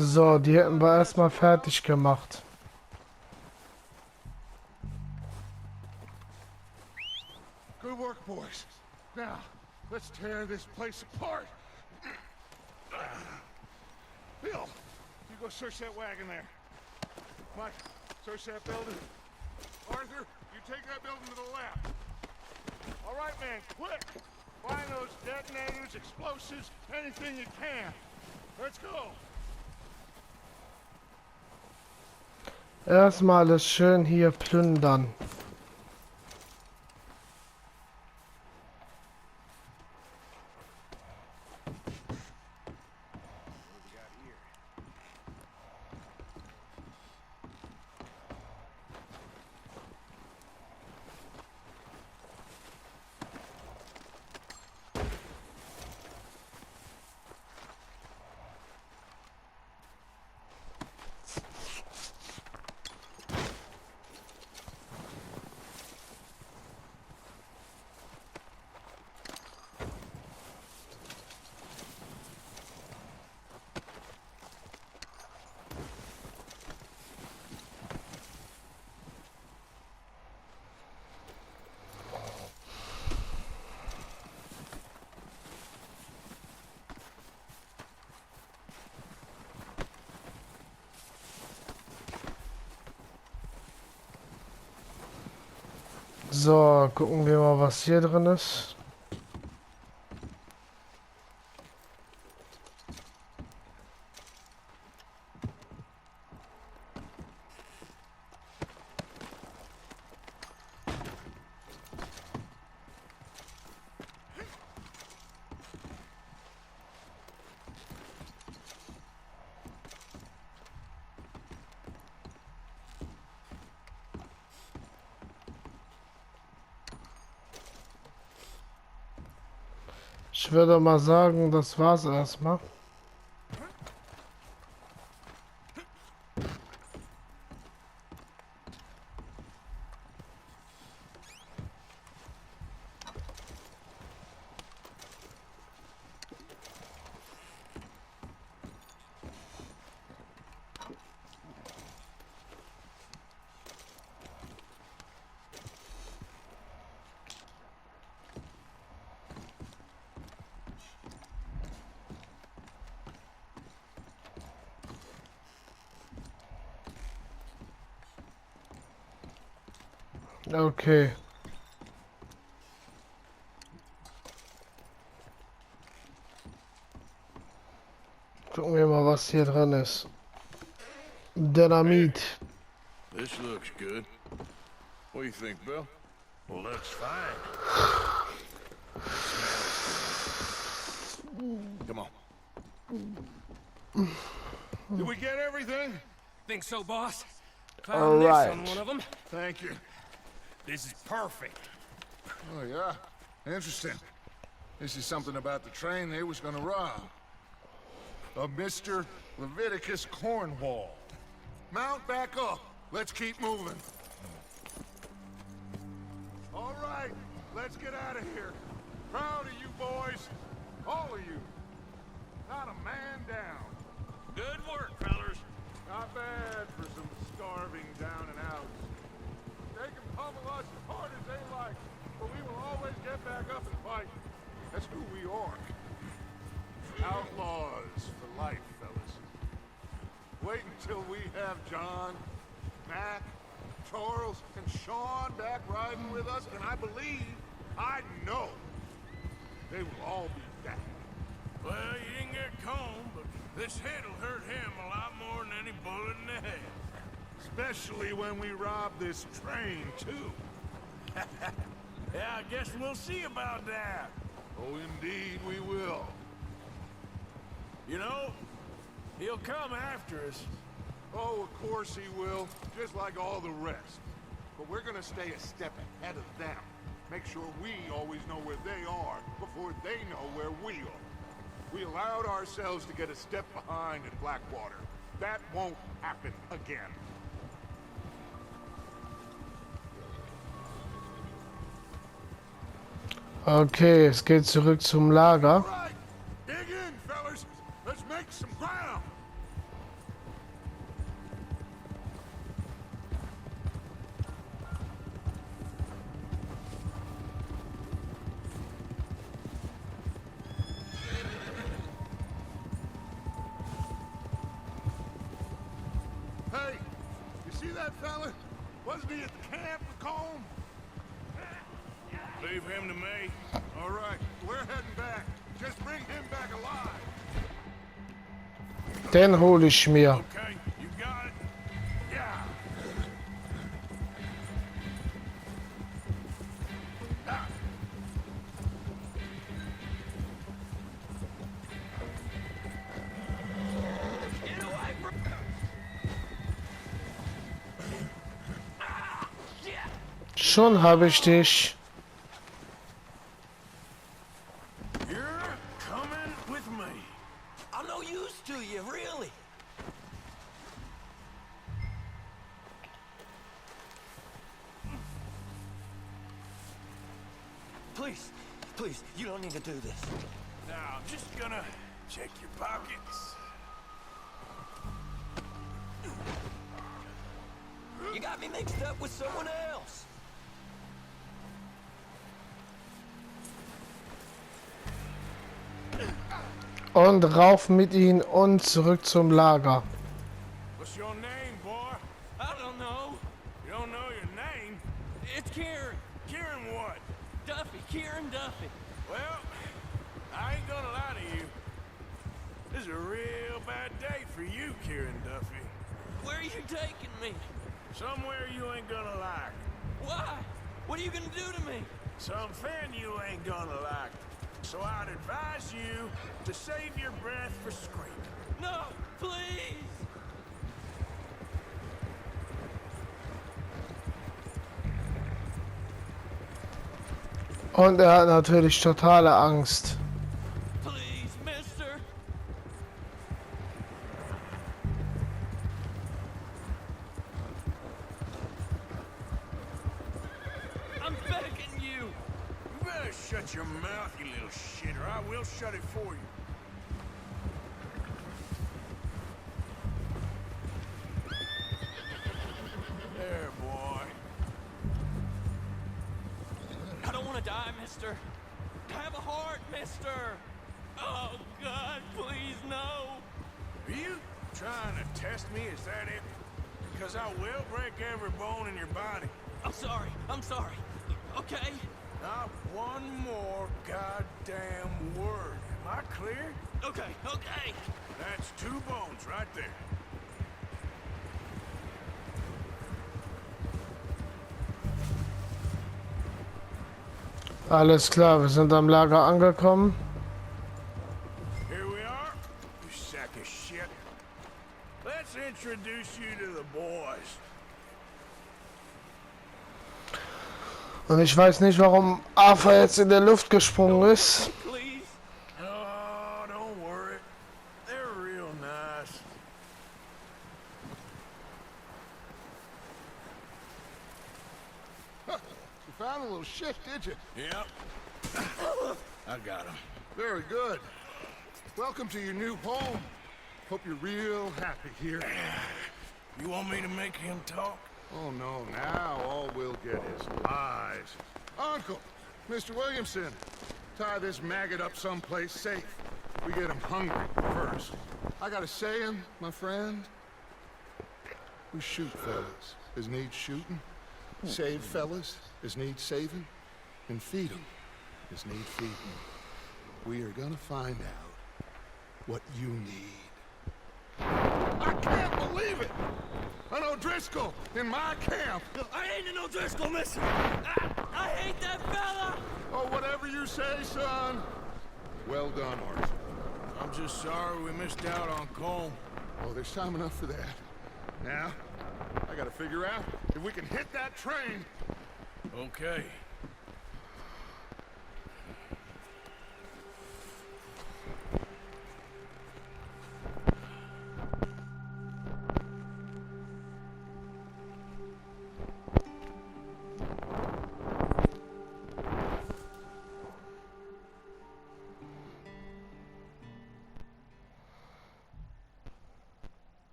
So, die hätten wir erstmal fertig gemacht. Good work, boys. Now, let's tear this place apart. Bill, you go search that wagon there. Mike, search that building. Arthur, you take that building to the left. All right, man, quick. Find those detonators, explosives, anything you can. Let's go. Erstmal alles schön hier plündern. So, gucken wir mal, was hier drin ist. Ich würde mal sagen, das war's erstmal. Okay. Gucken wir mal, was hier drin ist. Dynamit. This looks good. What do you think, Bill? Well, looks fine. Come on. Did we get everything? Think so, boss? All Found this right. on one of them. Thank you. This is perfect. Oh, yeah? Interesting. This is something about the train they was gonna rob. A Mr. Leviticus Cornwall. Mount back up. Let's keep moving. All right, let's get out of here. Proud of you boys. All of you. Not a man down. Good work, fellers. Not bad for some starving down and outs. They can pummel us as hard as they like, but we will always get back up and fight. That's who we are. Outlaws for life, fellas. Wait until we have John, Mac, Charles, and Sean back riding with us, and I know, they will all be back. Well, you didn't get Combe, but this hit'll hurt him a lot more than any bullet in the head. Especially when we rob this train, too. Yeah, I guess we'll see about that. Oh, indeed we will. You know, he'll come after us. Oh, of course he will, just like all the rest. But we're gonna stay a step ahead of them. Make sure we always know where they are before they know where we are. We allowed ourselves to get a step behind in Blackwater. That won't happen again. Okay, es geht zurück zum Lager. All right, dig in, fellas. Let's make some ground. that fella? Wasn't he at the camp with Colm? Leave him to me. All right, we're heading back. Just bring him back alive. Den hole ich mir. Okay, you got it. Yeah. Get away from... Schon habe ich dich. You're coming with me. I'm no use to you, really. Please, please, you don't need to do this. Now, I'm just gonna check your pockets. You got me mixed up with someone else. Und rauf mit ihnen und zurück zum Lager. What's your name, boy? I don't know. You don't know your name? It's Kieran. Kieran what? Duffy, Kieran Duffy. Well, I ain't gonna lie to you. This is a real bad day for you, Kieran Duffy. Where are you taking me? Somewhere you ain't gonna like. Why? What are you gonna do to me? Something you ain't gonna like. So I'd advise you to save your breath for screaming. No, please. Und er hat natürlich totale Angst. Please, mister. I'm begging you. You better shut your mouth, you little shit, or I will shut it for you. There, boy. I don't want to die, mister. Have a heart, mister. Oh, God, please, no. Are you trying to test me? Is that it? Because I will break every bone in your body. I'm sorry. I'm sorry. Okay? Not one more goddamn word. Am I clear? Okay, okay. That's 2 bones right there. Alles klar, wir sind am Lager angekommen. Here we are, you sack of shit. Let's introduce you to the boys. Und ich weiß nicht, warum Arthur jetzt in der Luft gesprungen ist. Please. Oh, don't worry. They're real nice. You found a little shit, did you? Yep. I got him. Very good. Welcome to your new home. Hope you're real happy here. You want me to make him talk? Oh, no, now all we'll get is lies. Uncle, Mr. Williamson, tie this maggot up someplace safe. We get him hungry first. I got a saying, my friend. We shoot fellas as need shooting, save fellas as need saving, and feed them as need feeding. We are gonna find out what you need. I can't believe it! An O'Driscoll in my camp! I ain't an O'Driscoll, mister. I hate that fella. Oh, whatever you say, son. Well done, Arthur. I'm just sorry we missed out on Colm. Oh, there's time enough for that. Now, I gotta figure out if we can hit that train. Okay.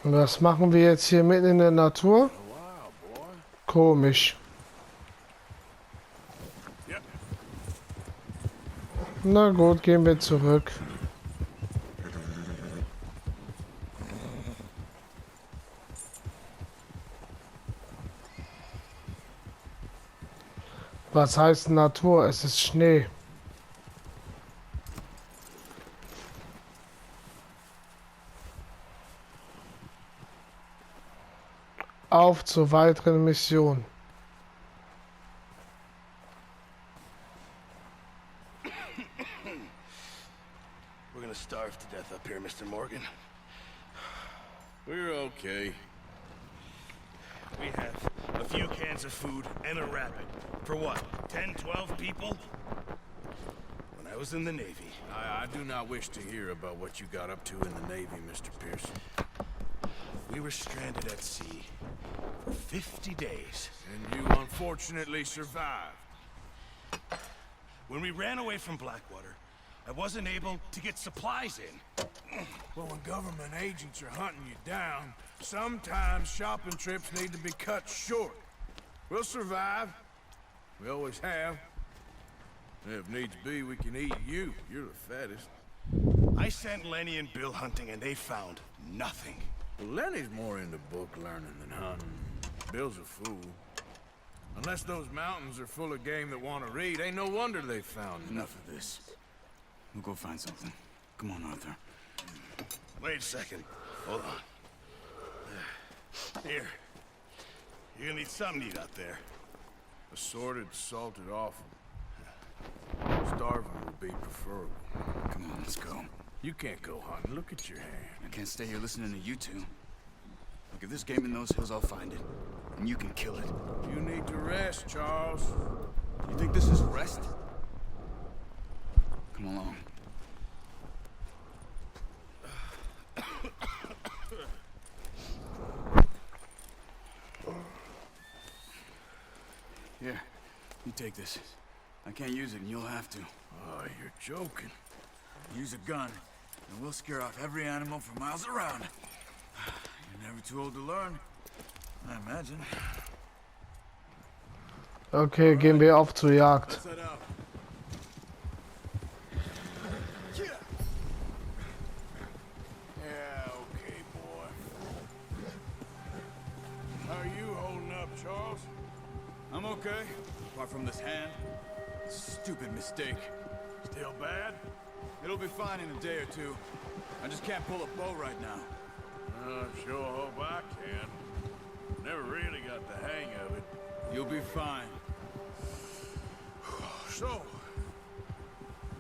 Was machen wir jetzt hier mitten in der Natur? Wow, komisch. Ja. Na gut, gehen wir zurück. Was heißt Natur? Es ist Schnee. Auf zur weiteren Mission. We're gonna starve to death up here, Mr. Morgan. We're okay. We have a few cans of food and a rabbit. For what, 10, 12 people? When I was in the Navy. I do not wish to hear about what you got up to in the Navy, Mr. Pearson. We were stranded at sea for 50 days. And you unfortunately survived. When we ran away from Blackwater, I wasn't able to get supplies in. Well, when government agents are hunting you down, sometimes shopping trips need to be cut short. We'll survive. We always have. And if needs be, we can eat you. You're the fattest. I sent Lenny and Bill hunting, and they found nothing. Well, Lenny's more into book learning than hunting. Bill's a fool. Unless those mountains are full of game that want to read, ain't no wonder they found Enough of this. We'll go find something. Come on, Arthur. Wait a second. Hold on. Here. You're gonna need something to eat out there. assorted, salted offal. Starving would be preferable. Come on, let's go. You can't go hunting. Look at your hand. I can't stay here listening to you two. Look, if there's game in those hills, I'll find it. And you can kill it. You need to rest, Charles. You think this is rest? Come along. Here, you take this. I can't use it, and you'll have to. Oh, you're joking. Use a gun, and we'll scare off every animal for miles around. You're never too old to learn, I imagine. Okay, gehen wir auf zur Jagd. Let's head out. Yeah, okay, boy. How are you holding up, Charles? I'm okay, apart from this hand. Stupid mistake. Still bad? It'll be fine in a day or two. I just can't pull a bow right now. Sure hope I can. Never really got the hang of it. You'll be fine. So,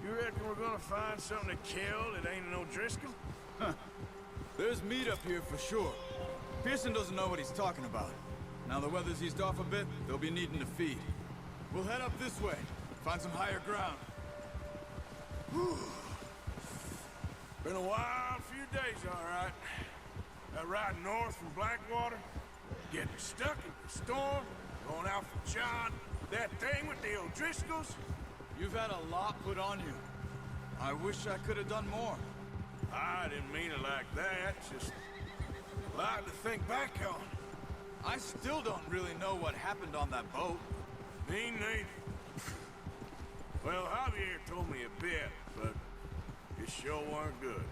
you reckon we're gonna find something to kill that ain't no Driscoll? There's meat up here for sure. Pearson doesn't know what he's talking about. Now the weather's eased off a bit, they'll be needing to feed. We'll head up this way, find some higher ground. Been a wild few days, all right. That ride north from Blackwater, getting stuck in the storm, going out for John, that thing with the O'Driscolls. You've had a lot put on you. I wish I could have done more. I didn't mean it like that, just a lot to think back on. I still don't really know what happened on that boat. Me neither. Well, Javier told me a bit, but it sure weren't good.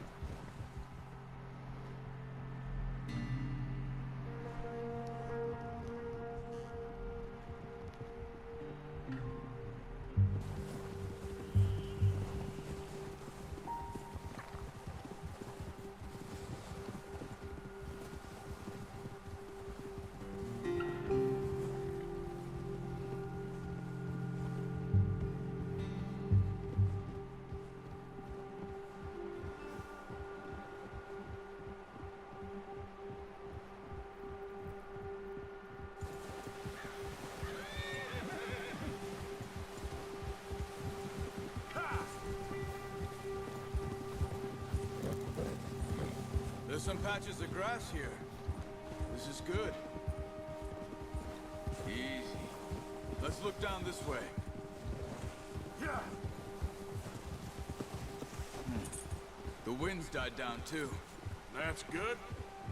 There's some patches of grass here. This is good. Easy. Let's look down this way. Yeah. The wind's died down too. That's good.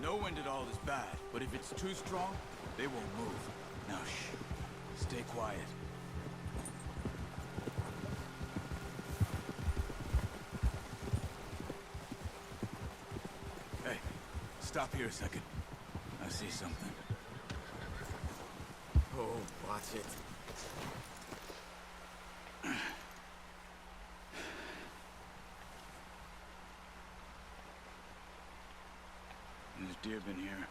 No wind at all is bad, but if it's too strong, they won't move. Now, shh. Stay quiet. Hey, stop here a second. I see something. Oh, watch it. There's deer been here.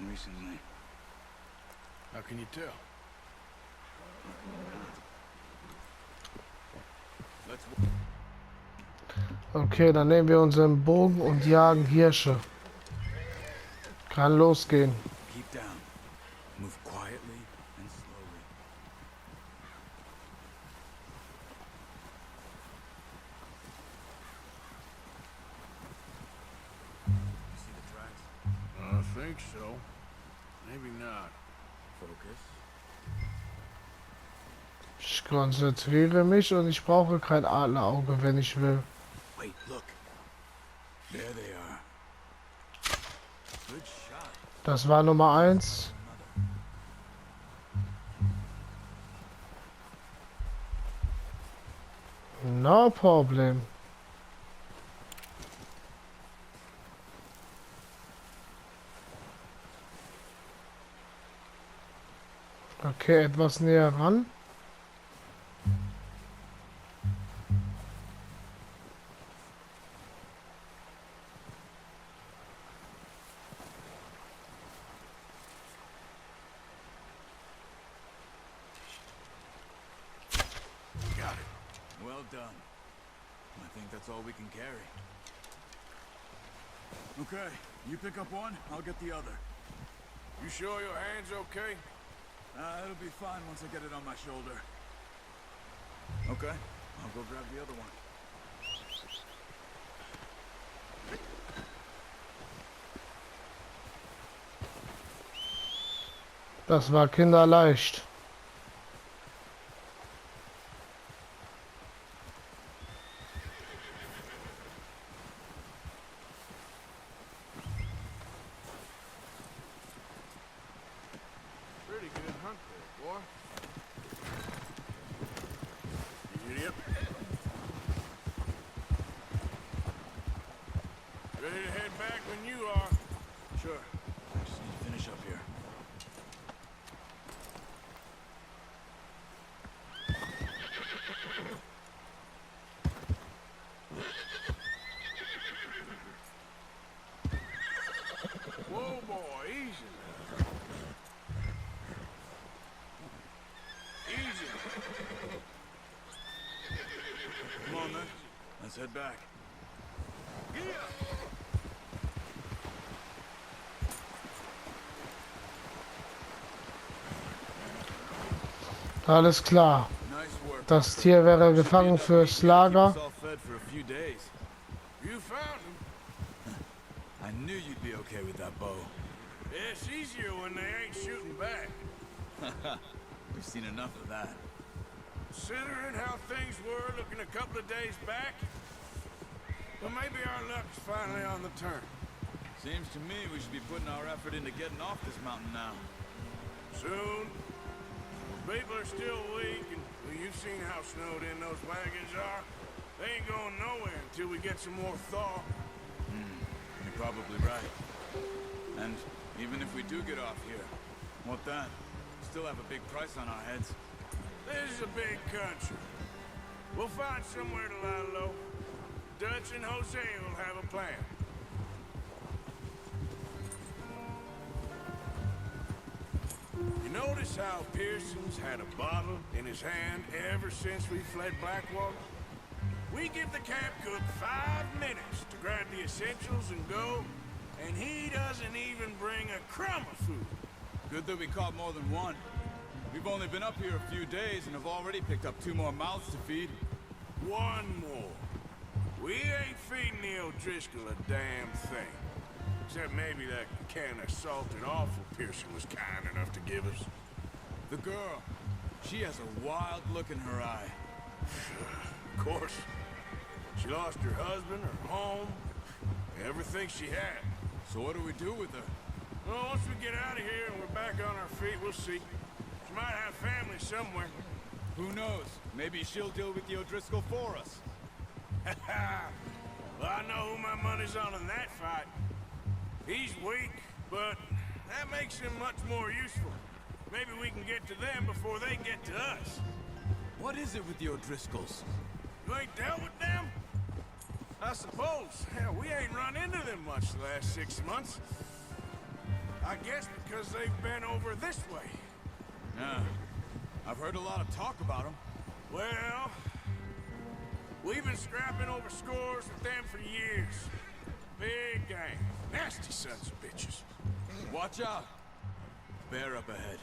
Recently. How can you tell? Let's Okay, dann nehmen wir unseren Bogen und jagen Hirsche. Kann losgehen. keep down. Move quietly and slowly. You see the tracks? I think so. Maybe not. Focus. Ich konzentriere mich und ich brauche kein Adlerauge, wenn ich will. Wait, look. There they are. Good shot. Das war Nummer 1. No problem. Okay, etwas näher ran. Got it. Well done. I think that's all we can carry. Okay, you pick up one, I'll get the other. You sure your hand's okay? It'll be fine once I get it on my shoulder. Okay, I'll go grab the other one. Das war kinderleicht. Pretty good hunt there, boy. Idiot. Ready to head back when you are. Sure. I just need to finish up here. Whoa, boy, easy. Easy. Come on, then. Let's head back. Alles klar. Nice work. Das Tier wäre gefangen fürs Lager. Keep us all fed for a few days. You found him. I knew you'd be okay with that bow. It's easier when they ain't shooting back. We've seen enough of that. Considering how things were looking a couple of days back, well, maybe our luck's finally on the turn. Seems to me we should be putting our effort into getting off this mountain now. Soon. People are still weak, and well, you've seen how snowed in those wagons are. They ain't going nowhere until we get some more thaw. You're probably right. And even if we do get off here, what then? Still have a big price on our heads. This is a big country. We'll find somewhere to lie low. Dutch and Jose will have a plan. You notice how Pearson's had a bottle in his hand ever since we fled Blackwater? We give the camp cook 5 minutes to grab the essentials and go, and he doesn't even bring a crumb of food. Good that we caught more than one. We've only been up here a few days and have already picked up 2 more mouths to feed. One more. We ain't feeding the O'Driscoll a damn thing. Except maybe that can of salted offal Pearson was kind enough to give us. The girl, she has a wild look in her eye. Of course. She lost her husband, her home, everything she had. So what do we do with her? Well, once we get out of here and we're back on our feet, we'll see. She might have family somewhere. Who knows? Maybe she'll deal with the O'Driscoll for us. Well, I know who my money's on in that fight. He's weak, but that makes him much more useful. Maybe we can get to them before they get to us. What is it with the O'Driscolls? You ain't dealt with them? I suppose. Hell, we ain't run into them much the last 6 months. I guess because they've been over this way. Nah. I've heard a lot of talk about them. Well, we've been scrapping over scores with them for years. Big gang. Nasty sons of bitches. Watch out. Bear up ahead.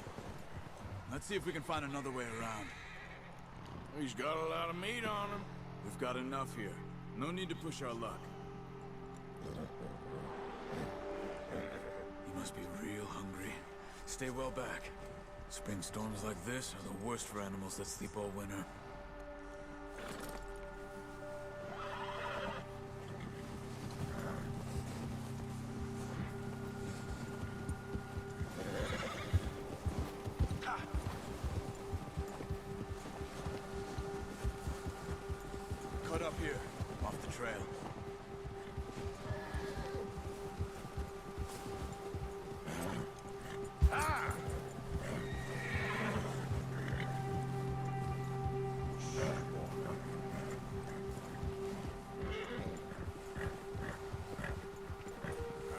Let's see if we can find another way around. He's got a lot of meat on him. We've got enough here. No need to push our luck. He must be real hungry. Stay well back. Spring storms like this are the worst for animals that sleep all winter. Cut up here, off the trail.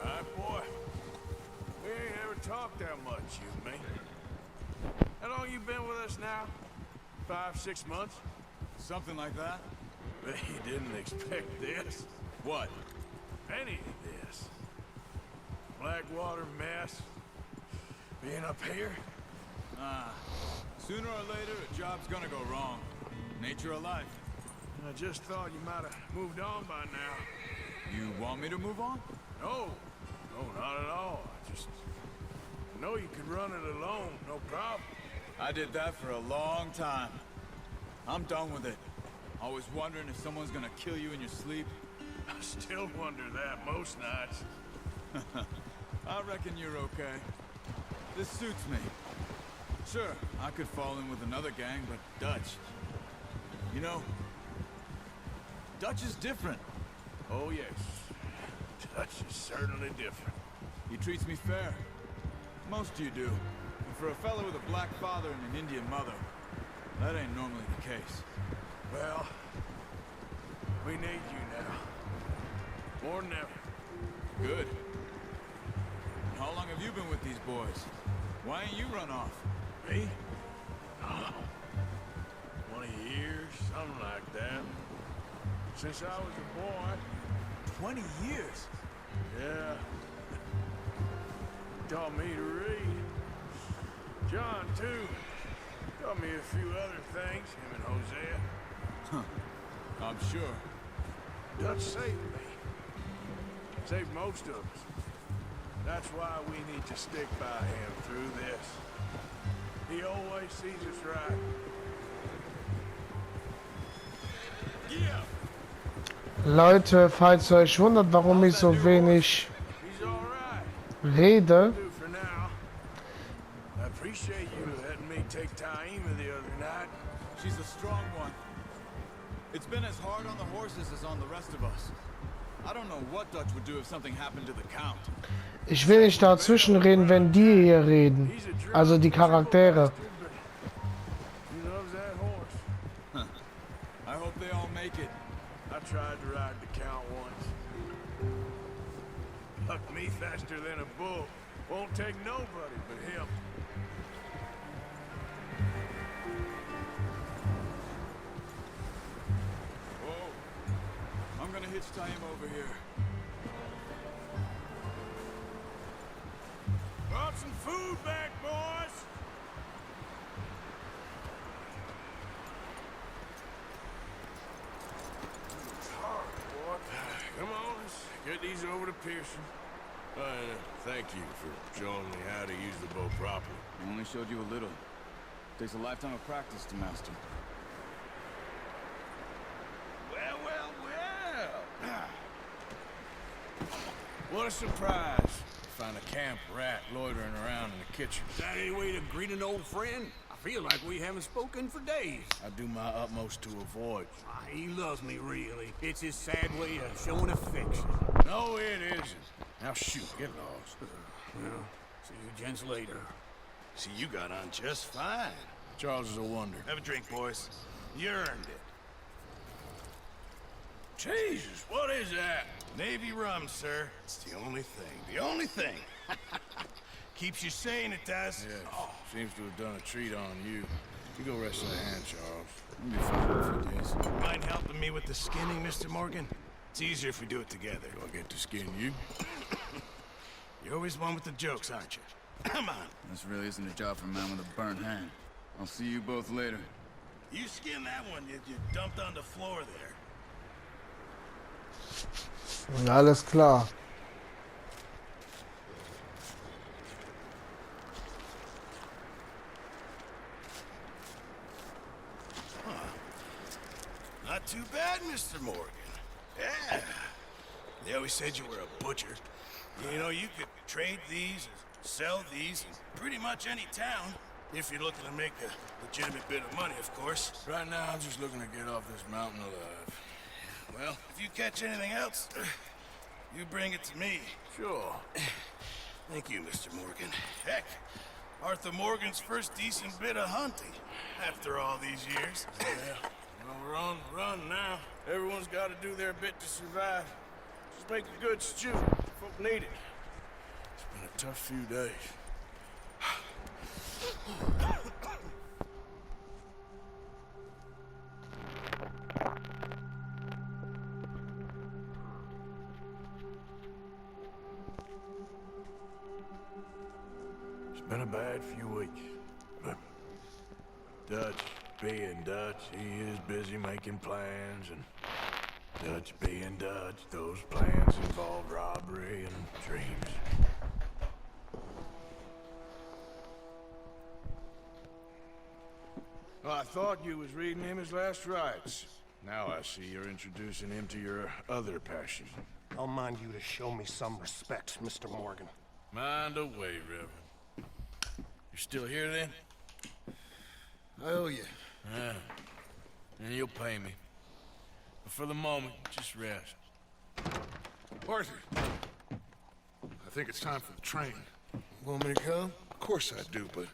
Alright, boy. We ain't ever talked that much, you and me. How long you been with us now? 5, 6 months? Something like that? Bet you didn't expect this. What? Any of this. Blackwater mess. Being up here? Sooner or later, a job's gonna go wrong. Nature of life. I just thought you might have moved on by now. You want me to move on? No. No, not at all. I know you could run it alone, no problem. I did that for a long time. I'm done with it. Always wondering if someone's gonna kill you in your sleep. I still wonder that most nights. I reckon you're okay. This suits me. Sure, I could fall in with another gang, but Dutch... You know, Dutch is different. Oh, yes. Dutch is certainly different. He treats me fair. Most of you do. And for a fellow with a black father and an Indian mother, that ain't normally the case. Well, we need you now. More than ever. Good. And how long have you been with these boys? Why ain't you run off? Me? Oh, 20 years, something like that. Since I was a boy. 20 years? Yeah. Taught me to read. John, too. Taught me a few other things, him and Hosea. I'm sure. Dutch saved me. Saved most of us. That's why we need to stick by him through this. He always sees us right. Yeah. Leute, falls ihr euch wundert, warum ich so wenig He's all right. rede, Do for now. I appreciate you letting me take Taima the other night. She's a strong one. It's been as hard on the horses as on the rest of us. I don't know what Dutch would do if something happened to the Count. ich will nicht dazwischen reden, wenn die hier reden. Also die Charaktere. He loves that horse. I hope they all make it. I tried to ride the Count once. Bucked me faster than a bull. Won't take nobody but him. Whoa. I'm gonna hitch time over here. Brought some food back, boys. Come on, let's get these over to Pearson. Thank you for showing me how to use the bow properly. I only showed you a little. Takes a lifetime of practice to master. Well, well, well. What a surprise. find a camp rat loitering around in the kitchen. That any way to greet an old friend? I feel like we haven't spoken for days. I do my utmost to avoid. He loves me, really. It's his sad way of showing affection. No, it isn't. Now shoot, get lost. Well, see you gents later. See, you got on just fine. Charles is a wonder. Have a drink, boys. You earned it. Jesus, what is that? Navy rum, sir. It's the only thing. The only thing. Keeps you sane, it does. Yeah, seems to have done a treat on you. You go rest in the hand, Charles. You'll be fine in a few days. Mind helping me with the skinning, Mr. Morgan? It's easier if we do it together. Do I get to skin you? You're always one with the jokes, aren't you? Come on. This really isn't a job for a man with a burnt hand. I'll see you both later. You skin that one you dumped on the floor there. Alles klar. Not too bad, Mr. Morgan. Yeah. They always said you were a butcher. You know, you could trade these, sell these in pretty much any town, if you're looking to make a legitimate bit of money, of course. Right now, I'm just looking to get off this mountain alive. Well, if you catch anything else, you bring it to me. Sure. Thank you, Mr. Morgan. Heck, Arthur Morgan's first decent bit of hunting, after all these years. Yeah. Well, we're on the run now. Everyone's got to do their bit to survive. Just make a good stew. Folk need it. It's been a tough few days. It's been a bad few weeks, but Dutch being Dutch, he is busy making plans, and Dutch being Dutch, those plans involve robbery and dreams. Well, I thought you was reading him his last rites. Now I see you're introducing him to your other passion. I'll mind you to show me some respect, Mr. Morgan. Mind away, Reverend. You're still here, then? I owe you. Yeah. And you'll pay me. But for the moment, just rest. Arthur, I think it's time for the train. Want me to come? Of course I do, but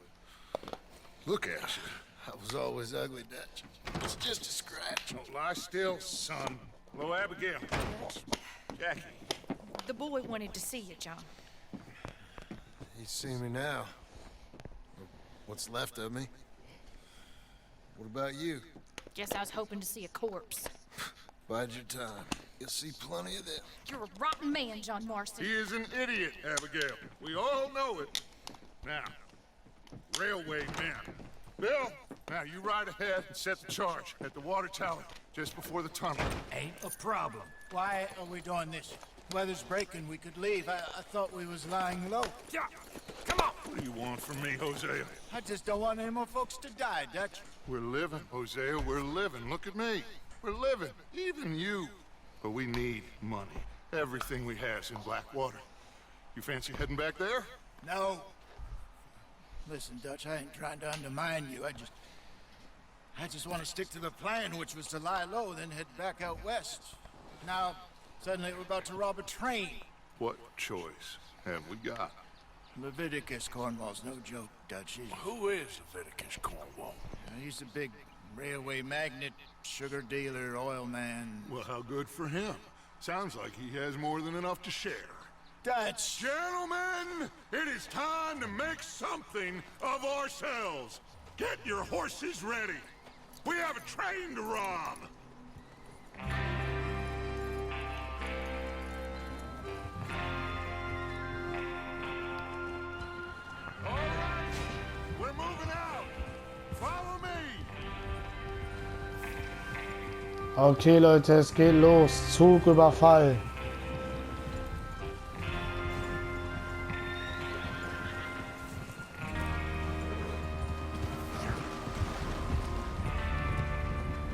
look at you. I was always ugly, Dutch. It's just a scratch. Don't lie still, son. Hello, Abigail. Jackie. The boy wanted to see you, John. You see me now. What's left of me. What about you? Guess I was hoping to see a corpse. Bide your time. You'll see plenty of them. You're a rotten man, John Marston. He is an idiot, Abigail. We all know it. Now, railway man. Bill, now you ride ahead and set the charge at the water tower just before the tunnel. Ain't a problem. Why are we doing this? Weather's breaking, we could leave. I thought we was lying low. Yeah, come on. What do you want from me, Hosea? I just don't want any more folks to die, Dutch. We're living, Hosea, we're living. Look at me. We're living, even you. But we need money. Everything we has in Blackwater. You fancy heading back there? No. Listen, Dutch, I ain't trying to undermine you. I just want to stick to the plan, which was to lie low, then head back out west. Now, suddenly we're about to rob a train. What choice have we got? Leviticus Cornwall's no joke, Dutch. Who is Leviticus Cornwall? He's a big railway magnate, sugar dealer, oil man. Well, how good for him. Sounds like he has more than enough to share. Dutch! Gentlemen, it is time to make something of ourselves. Get your horses ready. We have a train to rob. All right, we're moving out. Follow me. Okay, Leute, es geht los. Zugüberfall.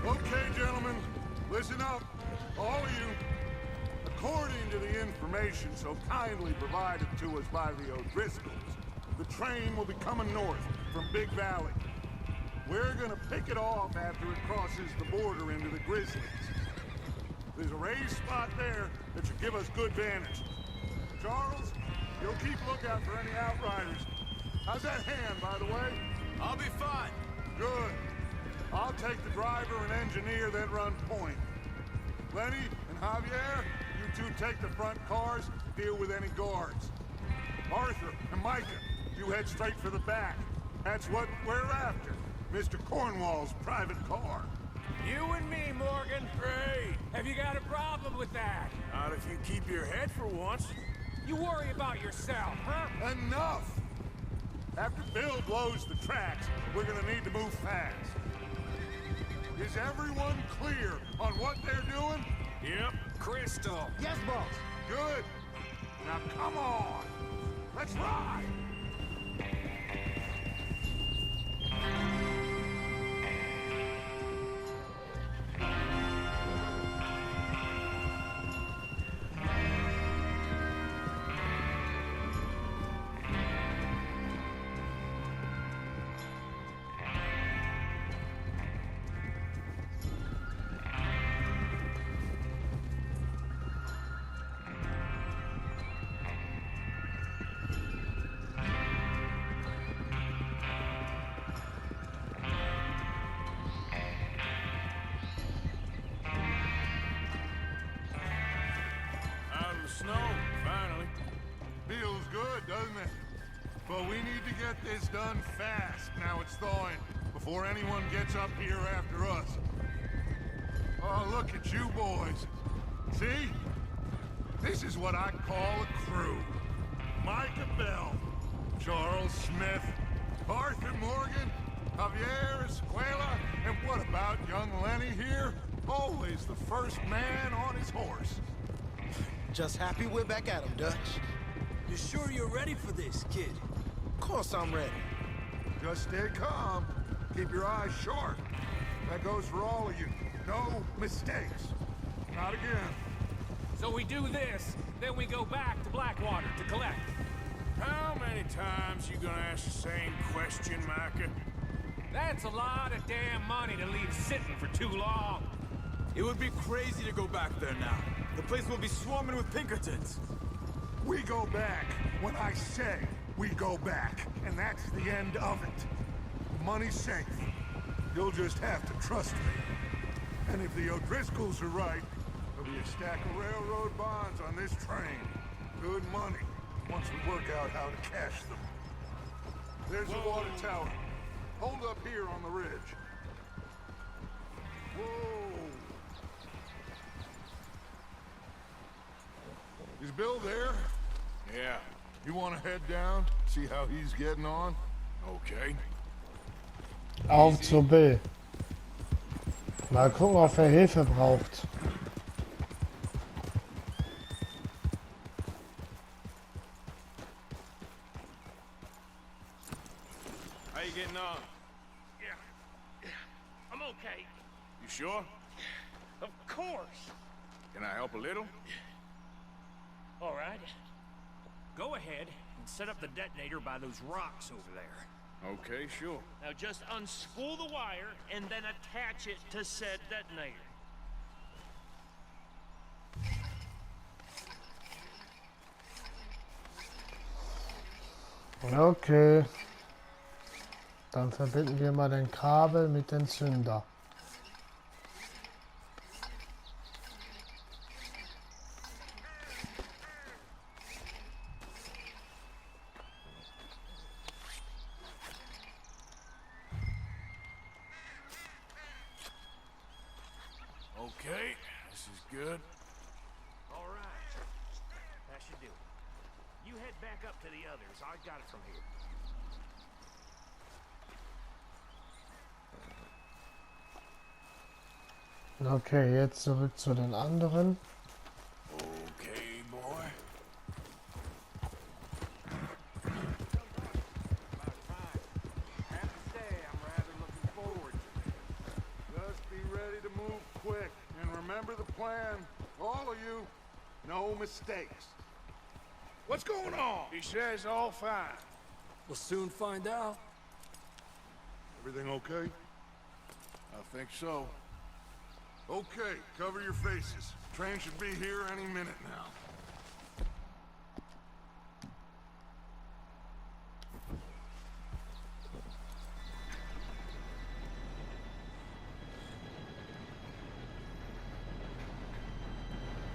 Okay, gentlemen, listen up, all of you. According to the information so kindly provided to us by the O'Driscolls, the train will be coming north from Big Valley. We're gonna pick it off after it crosses the border into the Grizzlies. There's a raised spot there that should give us good vantage. Charles, you'll keep lookout for any outriders. How's that hand, by the way? I'll be fine. Good. I'll take the driver and engineer, then run point. Lenny and Javier, you two take the front cars, deal with any guards. Arthur and Micah, you head straight for the back. That's what we're after. Mr. Cornwall's private car. You and me, Morgan. Great. Have you got a problem with that? Not if you keep your head for once. You worry about yourself, huh? Enough! After Bill blows the tracks, we're gonna need to move fast. Is everyone clear on what they're doing? Yep. Crystal. Yes, boss. Good. Now come on. Let's ride. Snow, finally. Feels good, doesn't it? But we need to get this done fast. Now it's thawing, before anyone gets up here after us. Oh, look at you boys. See? This is what I call a crew. Micah Bell, Charles Smith, Arthur Morgan, Javier Escuela, and what about young Lenny here? Always the first man on his horse. Just happy we're back at 'em, Dutch. You sure you're ready for this, kid? Of course I'm ready. Just stay calm. Keep your eyes sharp. That goes for all of you. No mistakes. Not again. So we do this, then we go back to Blackwater to collect. How many times you gonna ask the same question, Micah? That's a lot of damn money to leave sitting for too long. It would be crazy to go back there now. The place will be swarming with Pinkertons. We go back when I say we go back, and that's the end of it. The money's safe. You'll just have to trust me. And if the O'Driscolls are right, there'll be a stack of railroad bonds on this train. Good money, once we work out how to cash them. There's the water tower. Hold up here on the ridge. Whoa! Is Bill there? Yeah. You want to head down, see how he's getting on? Okay. Auf zu B. Mal gucken, ob er Hilfe braucht. How you getting on? Yeah. I'm okay. You sure? Of course. Can I help a little? All right. Go ahead and set up the detonator by those rocks over there. Okay, sure. Now just unspool the wire and then attach it to said detonator. Okay. Dann verbinden wir mal den Kabel mit dem Zünder. Okay, this is good. All right. That should do it. You head back up to the others. I got it from here. Okay, jetzt zurück zu den anderen. Okay, boy. Just be ready to move quick. And remember the plan. All of you. No mistakes. What's going on? He says all fine. We'll soon find out. Everything okay? I think so. Okay, cover your faces. Train should be here any minute now.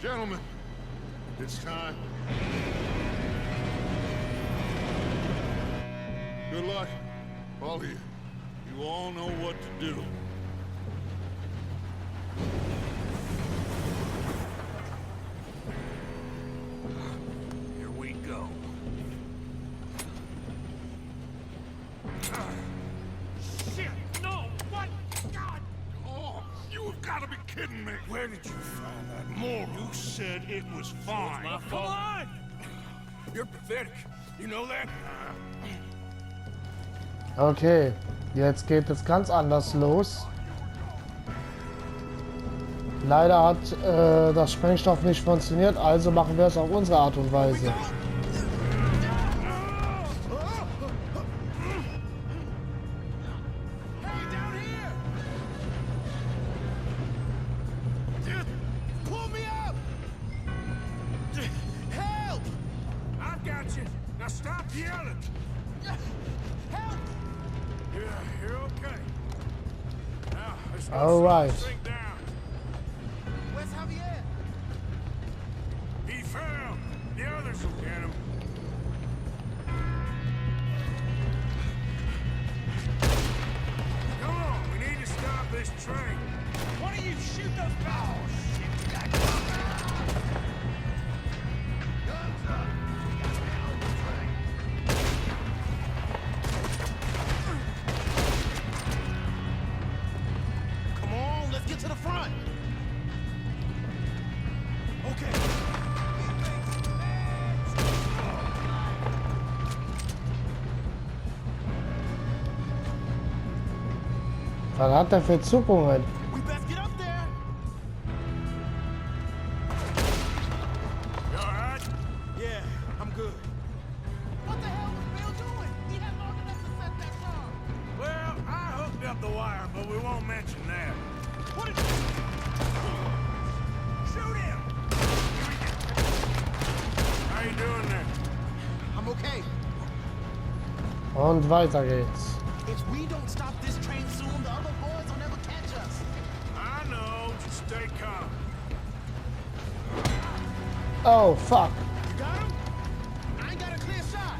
Gentlemen, it's time. Good luck, all of you. You all know what to do. Here we go. Shit! No! What? God! Oh, you have got to be kidding me. Where did you find that More. You said it was fine. Come on! You're pathetic. You know that? Okay, jetzt geht es ganz anders los. Leider hat das Sprengstoff nicht funktioniert, also machen wir es auf unsere Art und Weise. All right. Where's Javier? He fell. The others will get him. Come on, we need to stop this train. Why don't you shoot those balls? Guns up. We got to get on the train. Come on, let's get to the front. Okay. Was hat der für Zuckungen? We best get up there. You all right? Yeah, I'm good. What the hell was Bill doing? He had long enough to set that bomb. Well, I hooked up the wire, but we won't mention that. What did Shoot him! How you doing there? I'm okay. Und weiter geht's. If we don't stop this train soon, the other boys will never catch us. I know, just stay calm. Oh, fuck. You got him? I ain't got a clear shot.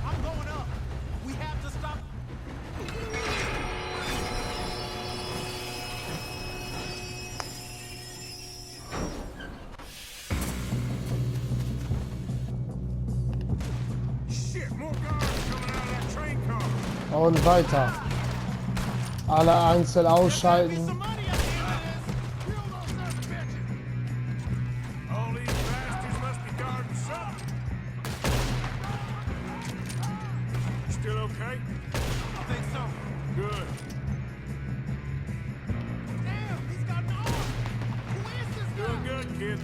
I'm going up. We have to stop. Shit, more guards coming out of that train car. Und weiter. Alle einzeln ausschalten. Some money at the end of this. Kill those sons of bitches. All these bastards must be guarding something. You still okay? I think so. Good. Damn, he's got an arm. Who is this guy? Doing good, kid.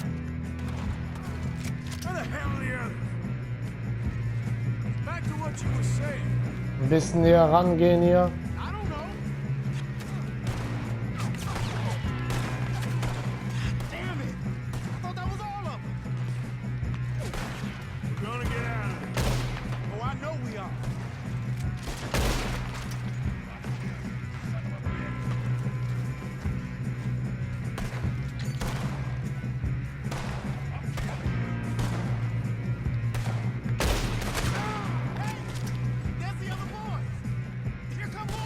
Where the hell are the others? Back to what you were saying. Ein bisschen näher rangehen hier. I don't know. Damn it. I thought that was all of them. We're gonna get out of here. Oh, I know we are. Hey, there's the other boys. Here come more.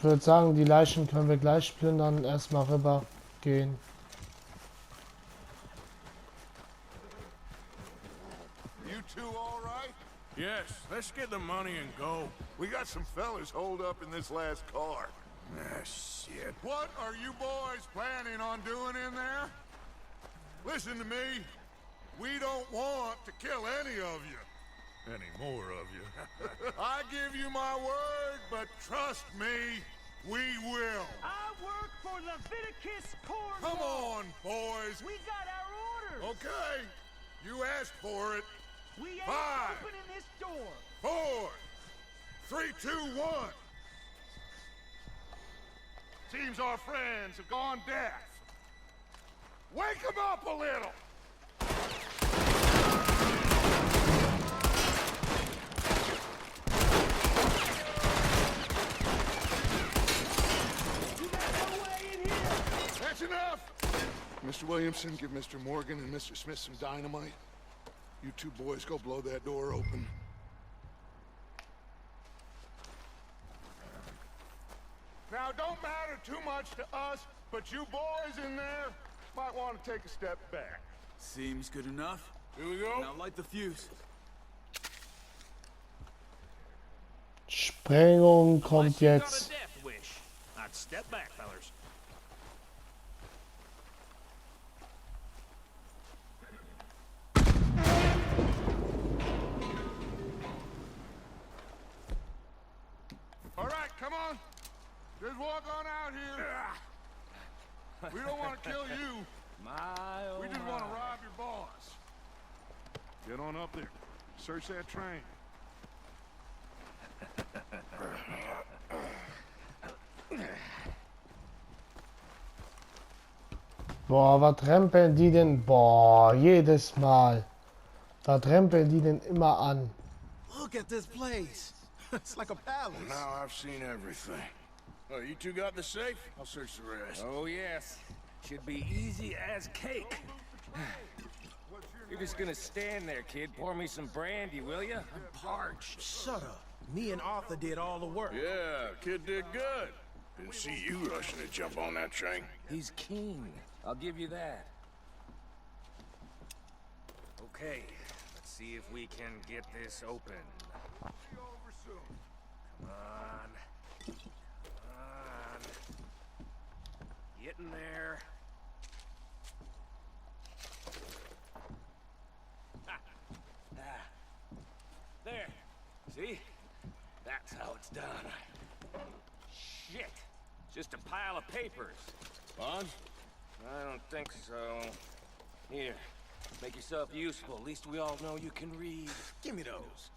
Ich würde sagen, die Leichen können wir gleich plündern. Erstmal rüber gehen. You two all right? Yes, let's get the money and go. We got some fellas holed up in this last car. Ah, shit. What are you boys planning on doing in there? Listen to me. We don't want to kill any of you. Any more of you. I give you my word, but trust me, we will. I work for Leviticus Cornwall. Come on, boys. We got our orders. Okay. You asked for it. We ain't 5, opening this door. 4, 3, 2, 1. Seems our friends have gone deaf. Wake them up a little. That's enough! Mr. Williamson, give Mr. Morgan and Mr. Smith some dynamite. You two boys go blow that door open. Now, don't matter too much to us, but you boys in there might want to take a step back. Seems good enough. Here we go. Now light the fuse. Sprengung kommt Unless you got a jetzt. death wish. I'd step back, fellers. All right, come on. Just walk on out here. We don't want to kill you. We just want to rob your boss. Get on up there. Search that train. Boah, was rempeln die denn? Boah, jedes Mal. Was rempeln die denn immer an? Look at this place. It's like a palace. Now I've seen everything. Oh, you two got the safe? I'll search the rest. Oh, yes. Should be easy as cake. You're just gonna stand there, kid. Pour me some brandy, will ya? I'm parched. Shut up. Me and Arthur did all the work. Yeah, kid did good. Didn't see you rushing to jump on that train. He's keen. I'll give you that. Okay, let's see if we can get this open. Come on. Come on. Get in there. There. See? That's how it's done. Shit. Just a pile of papers. Bonds? I don't think so. Here. Make yourself useful. At least we all know you can read. Give me those.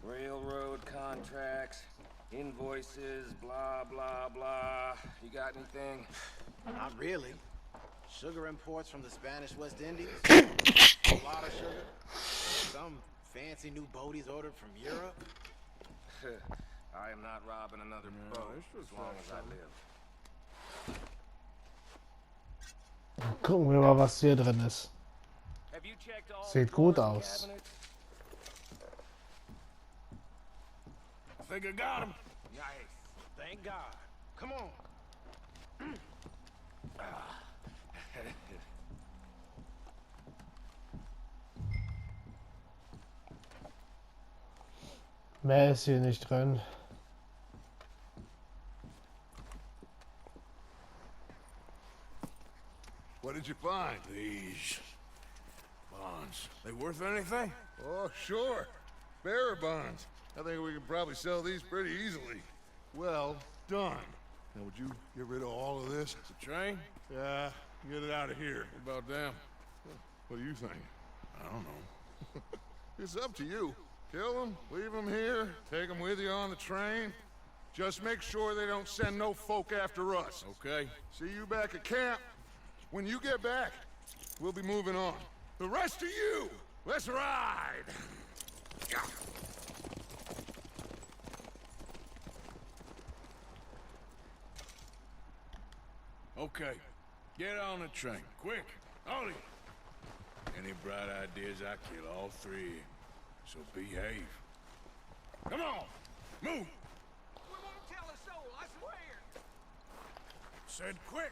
Railroad contracts, invoices, blah, blah, blah. You got anything? Not really. Sugar imports from the Spanish West Indies. A lot of sugar. Some fancy new boaties ordered from Europe. I am not robbing another boat as long as I live. Gucken wir mal, was hier drin ist. Have you checked all Sieht the gut drawers and aus. cabinets? I think I got him. Nice. Thank God. Come on. Mehr ist hier nicht drin. What did you find? These bonds. They worth anything? Oh, sure. Bearer bonds. I think we can probably sell these pretty easily. Well done. Now, would you get rid of all of this? The train? Yeah, get it out of here. What about them? What do you think? I don't know. It's up to you. Kill them, leave them here, take them with you on the train. Just make sure they don't send no folk after us. Okay. See you back at camp. When you get back, we'll be moving on. The rest of you, let's ride! Okay. Get on the train. Quick. Ollie. Any bright ideas, I kill all three. So behave. Come on, move. We won't tell a soul, I swear. Said quick.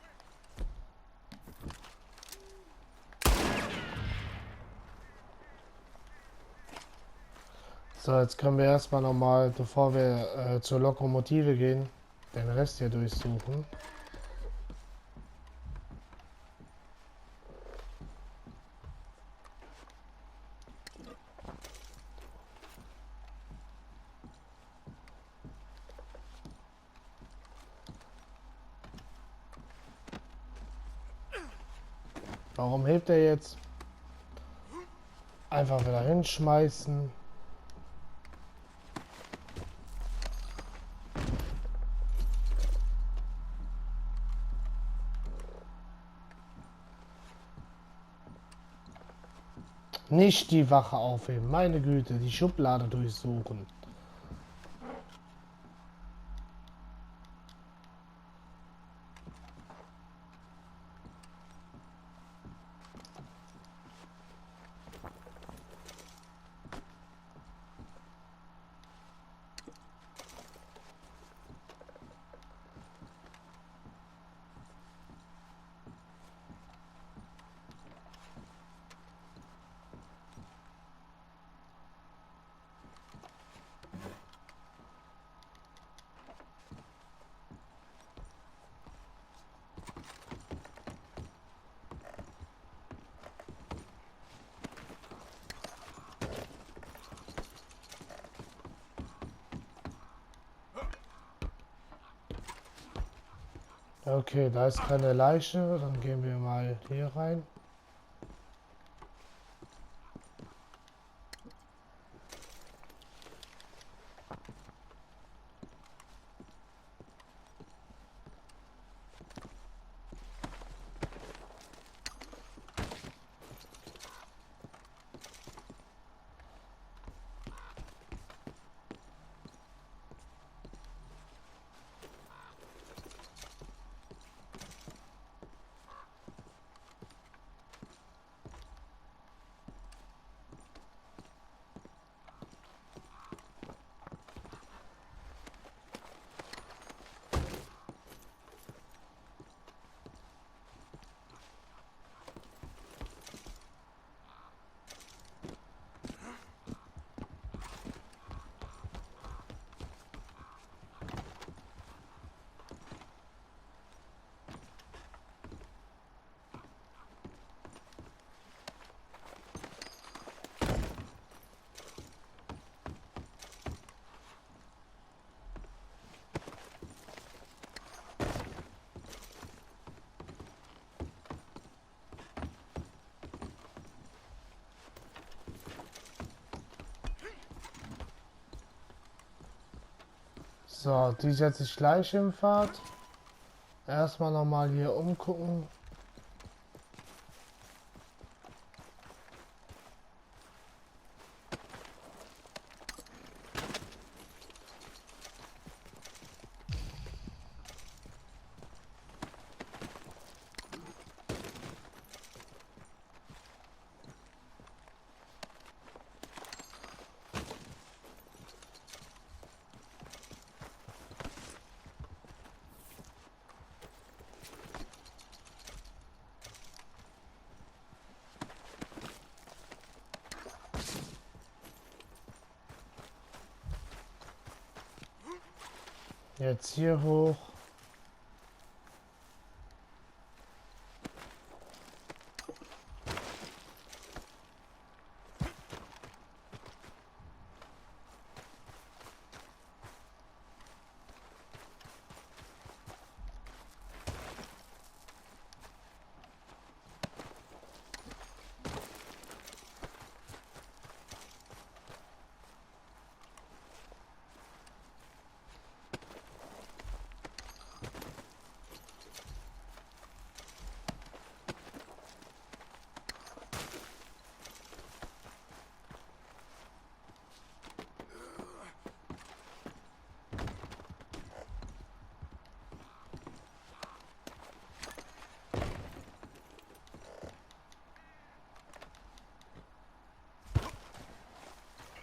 So, jetzt können wir erstmal nochmal, bevor wir zur Lokomotive gehen, den Rest hier durchsuchen. Warum hebt er jetzt? Einfach wieder hinschmeißen. Nicht die Wache aufheben, meine Güte, die Schublade durchsuchen. Okay, da ist keine Leiche, dann gehen wir mal hier rein. So, die setze ich gleich im Pfad. Erstmal nochmal hier umgucken. Jetzt hier hoch.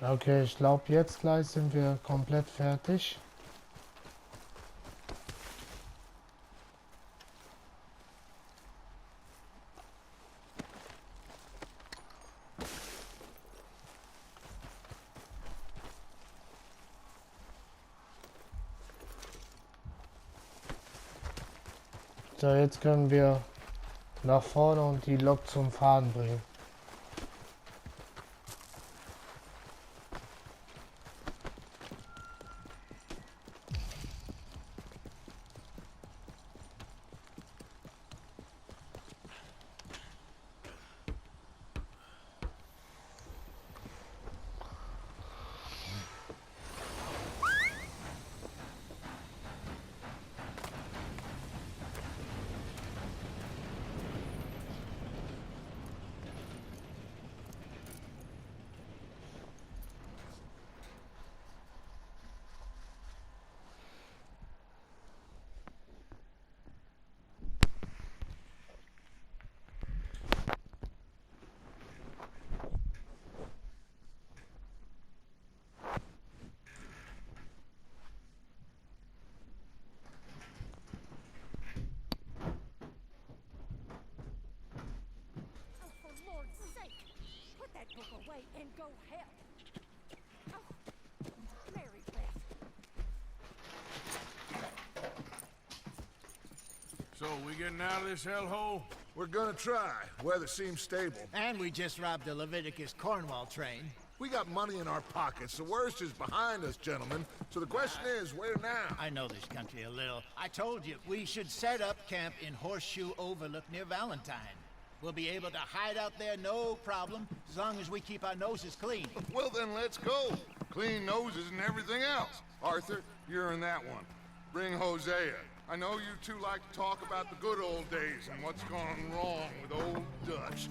Okay, ich glaube, jetzt gleich sind wir komplett fertig. So, jetzt können wir nach vorne und die Lok zum Fahren bringen. Away and go help. Oh, Mary Beth. So, we getting out of this hellhole? We're gonna try. Weather seems stable. And we just robbed the Leviticus Cornwall train. We got money in our pockets. The worst is behind us, gentlemen. So the question is, where now? I know this country a little. I told you, we should set up camp in Horseshoe Overlook near Valentine. We'll be able to hide out there, no problem, as long as we keep our noses clean. Well, then let's go. Clean noses and everything else. Arthur, you're in that one. Bring Hosea. I know you two like to talk about the good old days and what's gone wrong with old Dutch.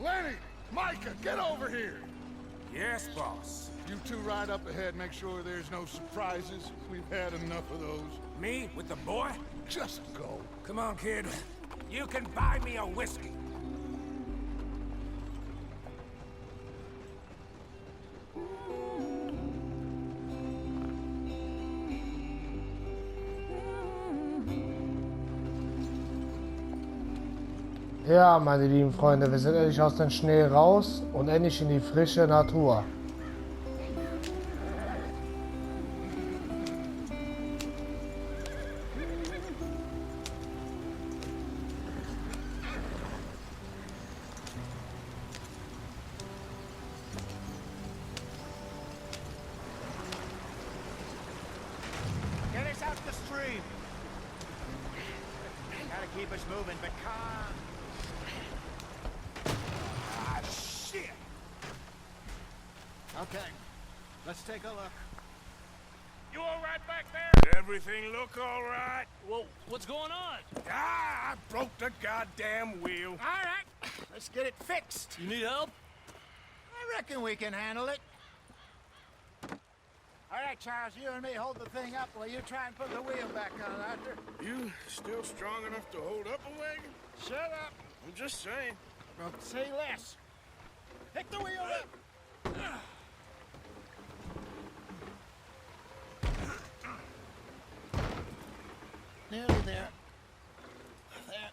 Lenny! Micah, get over here! Yes, boss. You two ride up ahead, make sure there's no surprises. We've had enough of those. Me? With the boy? Just go. Come on, kid. You can buy me a whiskey. Ja, meine lieben Freunde, wir sind endlich aus dem Schnee raus und endlich in die frische Natur. Get us out the stream. Gotta keep us moving, but calm. Ah, shit! Okay, let's take a look. You all right back there? Everything look all right? Well, what's going on? Ah, I broke the goddamn wheel. All right, let's get it fixed. You need help? I reckon we can handle it. All right, Charles, you and me hold the thing up while you try and put the wheel back on, Arthur. You still strong enough to hold up a wagon? Shut up. I'm just saying. Well, say less. Pick the wheel up. Nearly there. There.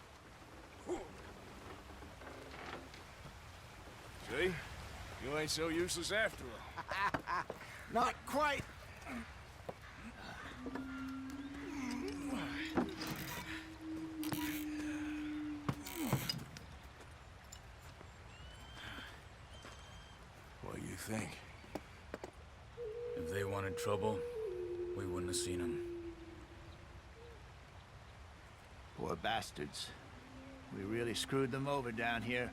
See? You ain't so useless after all. Not quite. What do you think? If they wanted trouble, we wouldn't have seen them. Poor bastards. We really screwed them over down here.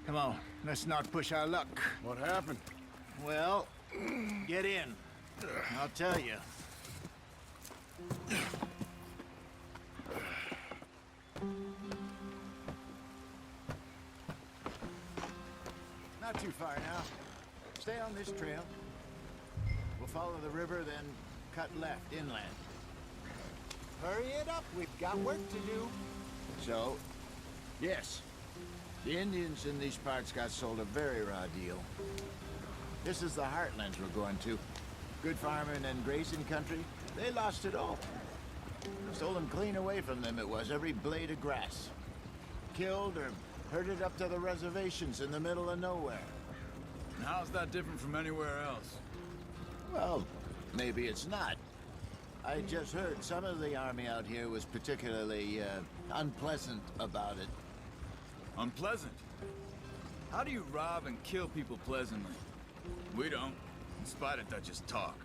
Come on, let's not push our luck. What happened? Well, get in. I'll tell you. Not too far now. Stay on this trail. We'll follow the river, then cut left inland. Hurry it up, we've got work to do. So, yes, the Indians in these parts got sold a very raw deal. This is the heartlands we're going to. Good farming and grazing country, they lost it all. Stolen clean away from them it was, every blade of grass. Killed or herded up to the reservations in the middle of nowhere. And how's that different from anywhere else? Well, maybe it's not. I just heard some of the army out here was particularly, unpleasant about it. Unpleasant? How do you rob and kill people pleasantly? We don't, in spite of Dutch's talk.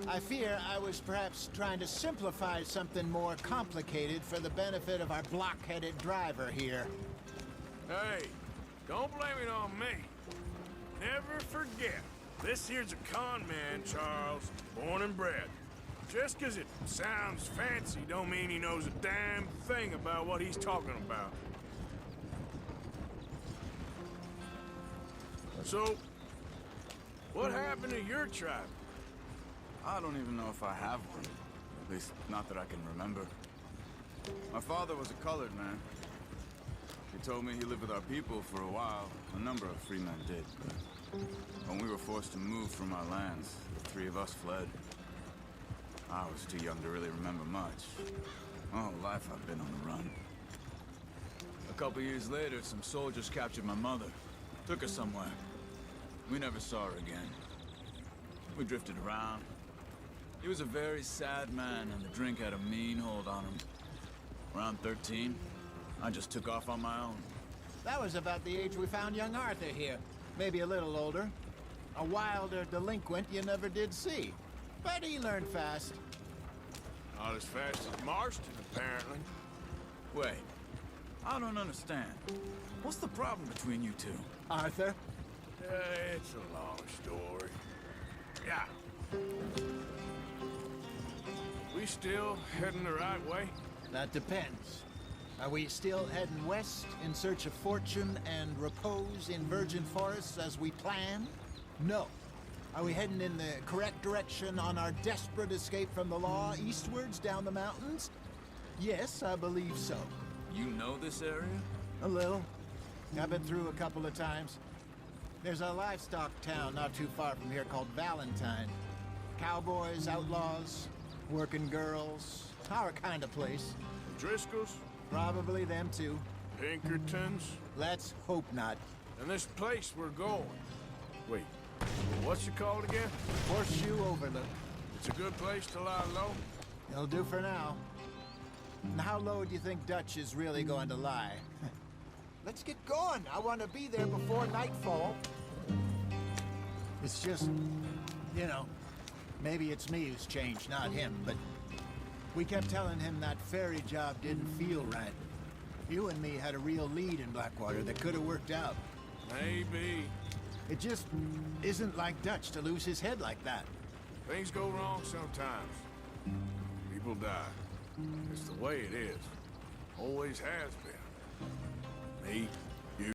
I fear I was perhaps trying to simplify something more complicated for the benefit of our block-headed driver here. Hey, don't blame it on me. Never forget, this here's a con man, Charles, born and bred. Just 'cause it sounds fancy don't mean he knows a damn thing about what he's talking about. So, what happened to your tribe? I don't even know if I have one. At least, not that I can remember. My father was a colored man. He told me he lived with our people for a while. A number of free men did, but when we were forced to move from our lands, the three of us fled. I was too young to really remember much. My whole life I've been on the run. A couple years later, some soldiers captured my mother. Took her somewhere. We never saw her again. We drifted around. He was a very sad man, and the drink had a mean hold on him. Around 13, I just took off on my own. That was about the age we found young Arthur here. Maybe a little older. A wilder delinquent you never did see. But he learned fast. Not as fast as Marston, apparently. Wait, I don't understand. What's the problem between you two? Arthur? It's a long story. Yeah. We still heading the right way? That depends. Are we still heading west in search of fortune and repose in virgin forests as we planned? No. Are we heading in the correct direction on our desperate escape from the law eastwards down the mountains? Yes, I believe so. You know this area? A little. I've been through a couple of times. There's a livestock town not too far from here called Valentine. Cowboys, outlaws, working girls, our kind of place. Driscolls? Probably them too. Pinkertons? Let's hope not. And this place we're going. Wait, what's it called again? Horseshoe Overlook. It's a good place to lie low? It'll do for now. And how low do you think Dutch is really going to lie? Let's get going. I want to be there before nightfall. It's just, you know, maybe it's me who's changed, not him, but we kept telling him that ferry job didn't feel right. You and me had a real lead in Blackwater that could have worked out. Maybe. It just isn't like Dutch to lose his head like that. Things go wrong sometimes. People die. It's the way it is. Always has been. Me,